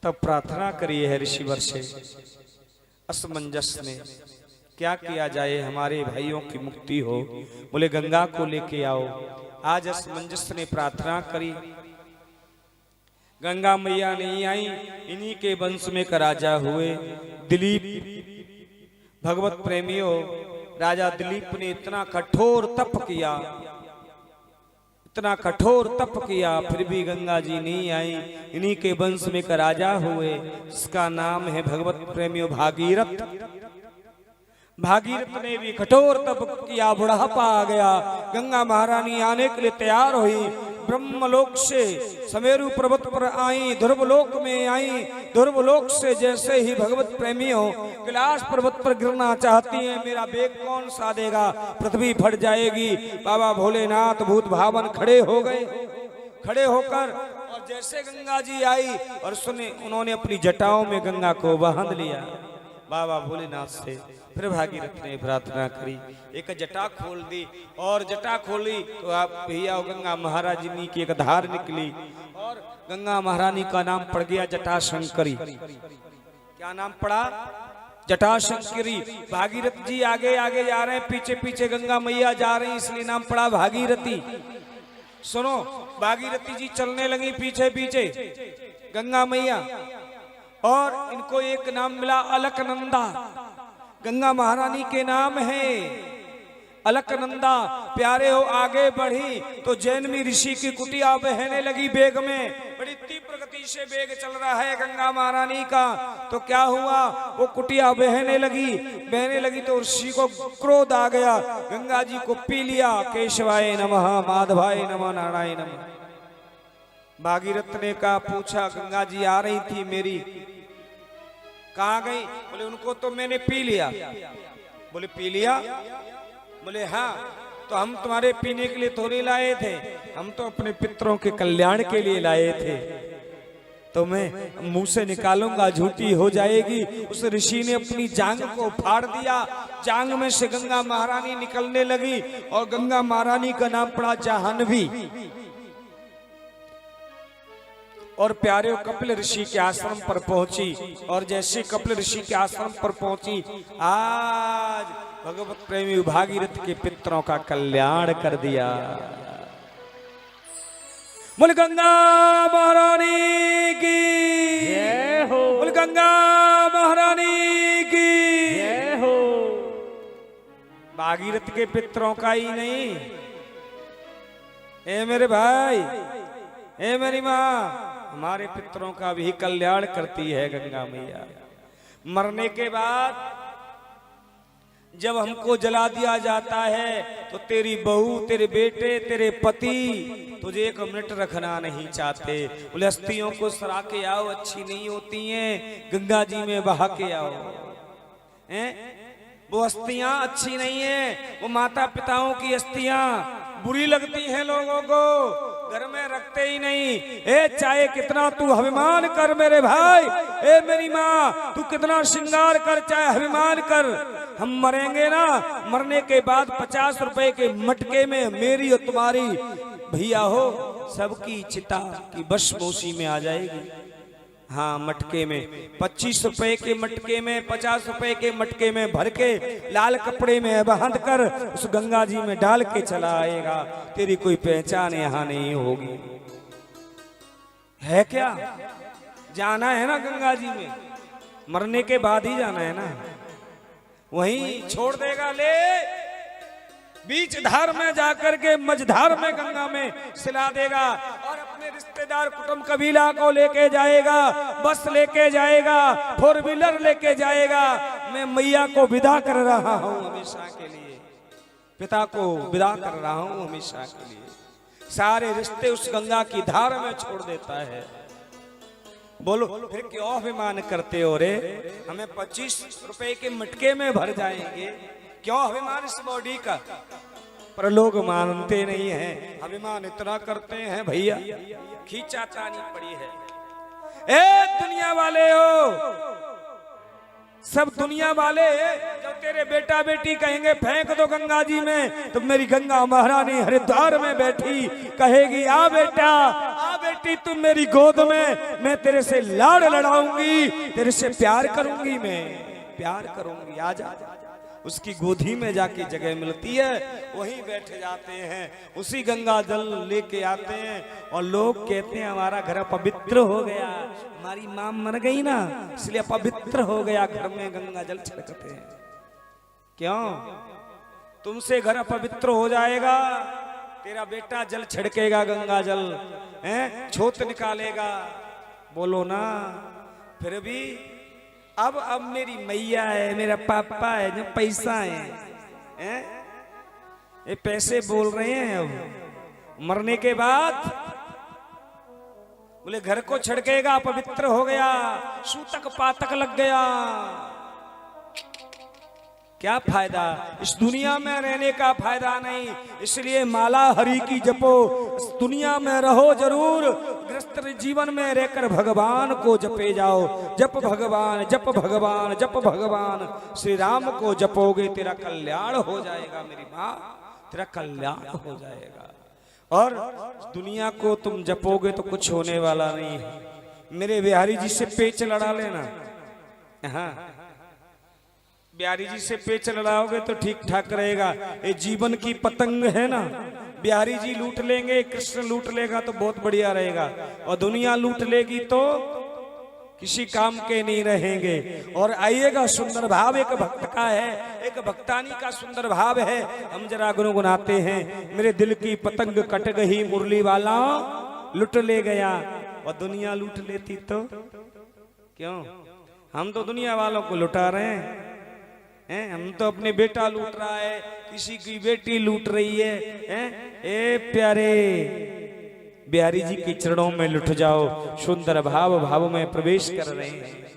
तब प्रार्थना करी है ऋषिवर से असमंजस ने, क्या किया जाए हमारे भाइयों की मुक्ति हो। बोले गंगा को लेके आओ। आज असमंजस ने प्रार्थना करी, गंगा मैया नहीं आई। इन्हीं के वंश में का राजा हुए दिलीप। भगवत प्रेमियों, राजा दिलीप ने इतना कठोर तप किया, इतना कठोर तप किया, फिर भी गंगा जी नहीं आई। इन्हीं के वंश में का राजा हुए, इसका नाम है भगवत प्रेमियों भागीरथ। भागीरथ ने भी कठोर तप किया, बुढ़ापा आ गया। गंगा महारानी आने के लिए तैयार हुई, ब्रह्मलोक से समेरु पर्वत पर आई, ध्रुवलोक में आई। ध्रुवलोक से जैसे ही भगवत प्रेमियों कैलाश पर्वत पर गिरना चाहती हैं, मेरा बेग कौन साधेगा, पृथ्वी फट जाएगी। बाबा भोलेनाथ भूत भावन खड़े हो गए। खड़े होकर और जैसे गंगा जी आई और सुने, उन्होंने अपनी जटाओं में गंगा को बांध लिया बाबा भोलेनाथ से। फिर भागीरथ ने प्रार्थना करी, एक जटा खोल दी और जटा खोली तो आप भैया गंगा महारानी की एक धार निकली और गंगा महारानी का नाम पड़ गया जटाशंकरी। क्या नाम पड़ा? जटाशंकरी। भागीरथ जी आगे आगे जा रहे हैं, पीछे पीछे गंगा मैया जा रही, इसलिए नाम पड़ा भागीरथी। सुनो, भागीरथी जी चलने लगी पीछे पीछे गंगा मैया, और इनको एक नाम मिला अलकनंदा। गंगा महारानी के नाम है अलकनंदा। प्यारे हो, आगे बढ़ी तो जैनवी ऋषि की कुटिया बहने लगी बेग में। बड़ी तीव्र गति से बेग चल रहा है गंगा महारानी का। तो क्या हुआ, वो कुटिया बहने लगी तो ऋषि को क्रोध आ गया, गंगा जी को पी लिया। केशवाय नमः, माधवाय नमः, नारायण नमः। भागीरथ ने कहा, पूछा गंगा जी आ रही थी मेरी, कहाँ गई? बोले उनको तो मैंने पी लिया। बोले पी लिया? बोले हाँ, तो हम तुम्हारे पीने के लिए थोड़ी लाए थे, हम तो अपने पितरों के कल्याण के लिए लाए थे। तो मैं मुंह से निकालूंगा झूठी हो जाएगी। उस ऋषि ने अपनी जांग को फाड़ दिया, जांग में से गंगा महारानी निकलने लगी और गंगा महारानी का नाम पड़ा जाह्नवी। और प्यारे कपिल ऋषि के आश्रम पर पहुंची, और जैसे कपिल ऋषि के आश्रम पर पहुंची, आज भगवत प्रेमी भागीरथ के पितरों का कल्याण कर दिया। बोल गंगा महारानी की जय हो, बोल गंगा महारानी की जय हो। भागीरथ के पितरों का ही नहीं, ए मेरे भाई, ए मेरी माँ, हमारे पितरों का भी कल्याण करती है गंगा मैया। मरने के बाद जब हमको जला दिया जाता है तो तेरी बहू, तेरे बेटे, तेरे पति तुझे एक मिनट रखना नहीं चाहते। बोले अस्थियों को सरा के आओ, अच्छी नहीं होती हैं, गंगा जी में बहा के आओ। वो अस्थियां अच्छी नहीं है, वो माता पिताओं की अस्थियां बुरी लगती हैं लोगों को, घर में रखते ही नहीं। ए चाहे कितना तू अभिमान कर मेरे भाई, ए मेरी माँ, तू कितना श्रृंगार कर, चाहे अभिमान कर, हम मरेंगे ना, मरने के बाद 50 रुपए के मटके में मेरी और तुम्हारी भैया हो सबकी चिता की भस्म में आ जाएगी। हाँ, मटके में 25 रुपए के मटके में, 50 रुपए के मटके में भर के लाल कपड़े में बांध कर उस गंगा जी में डाल के चला आएगा। तेरी कोई पहचान यहाँ नहीं होगी। है क्या? जाना है ना गंगा जी में, मरने के बाद ही जाना है ना, वहीं छोड़ देगा। ले बीच धार में जाकर के मझधार में गंगा में सिला देगा और अपने रिश्तेदार कुटुंब कबीला को लेके जाएगा, बस लेके जाएगा, 4 व्हीलर लेके जाएगा। मैं मैया को विदा कर रहा हूँ हमेशा के लिए, पिता को विदा कर रहा हूँ हमेशा के लिए। सारे रिश्ते उस गंगा की धार में छोड़ देता है। बोलो फिर क्यों अभिमान करते हो रे? हमें 25 रुपए के मटके में भर जाएंगे, क्यों अभिमान इस बॉडी का? पर लोग मानते नहीं हैं, अभिमान इतना करते हैं भैया, खींचातानी पड़ी है। ए दुनिया वाले हो, सब दुनिया वाले जब तेरे बेटा बेटी कहेंगे फेंक दो गंगा जी में, तो मेरी गंगा महारानी हरिद्वार में बैठी कहेगी, आ बेटा, आ बेटी, कि तुम मेरी गोद में, मैं तेरे से लाड़ लड़ाऊंगी, तेरे से प्यार करूंगी, मैं प्यार करूंगी, आजा। उसकी गोदी में जाके जगह मिलती है, वहीं बैठ जाते हैं, उसी गंगा जल लेके आते हैं और लोग कहते हैं हमारा घर पवित्र हो गया, हमारी मां मर गई ना इसलिए पवित्र हो गया, घर में गंगा जल छिड़कते हैं। क्यों? तुमसे घर पवित्र हो जाएगा, तेरा बेटा जल छिड़केगा, गंगा जल है, छोत निकालेगा, बोलो ना। फिर भी अब मेरी मैया है, मेरा पापा है, जो पैसा है, ये पैसे बोल रहे हैं। अब मरने के बाद बोले घर को छिड़केगा, पवित्र हो गया, सूतक पातक लग गया, क्या फायदा? इस दुनिया में रहने का फायदा नहीं, इसलिए माला हरि की जपो, इस दुनिया में रहो जरूर, गृहस्थ जीवन में रहकर भगवान को जपे जाओ। जप भगवान, जप भगवान, जप भगवान, श्री राम को जपोगे तेरा कल्याण हो जाएगा मेरी माँ, तेरा कल्याण हो जाएगा। और दुनिया को तुम जपोगे तो कुछ होने वाला नहीं है। मेरे बिहारी जी से पेच लड़ा लेना, हाँ बिहारी जी से पेच लड़ाओगे तो ठीक ठाक रहेगा। ये जीवन की पतंग है ना, बिहारी जी लूट लेंगे, कृष्ण लूट लेगा तो बहुत बढ़िया रहेगा, और दुनिया लूट लेगी तो किसी काम के नहीं रहेंगे। और आइएगा, सुंदर भाव एक भक्त का है, एक भक्तानी का सुंदर भाव है, हम जरा गुनगुनाते हैं। मेरे दिल की पतंग कट गई, मुरली वाला लुट ले गया, और दुनिया लूट लेती तो क्यों? हम तो दुनिया वालों को लुटा रहे हैं, हम तो अपने बेटा लूट रहा है, किसी की बेटी लूट रही है, ए प्यारे बिहारी जी के चरणों में लुट जाओ, सुंदर भाव भाव में प्रवेश कर रहे हैं।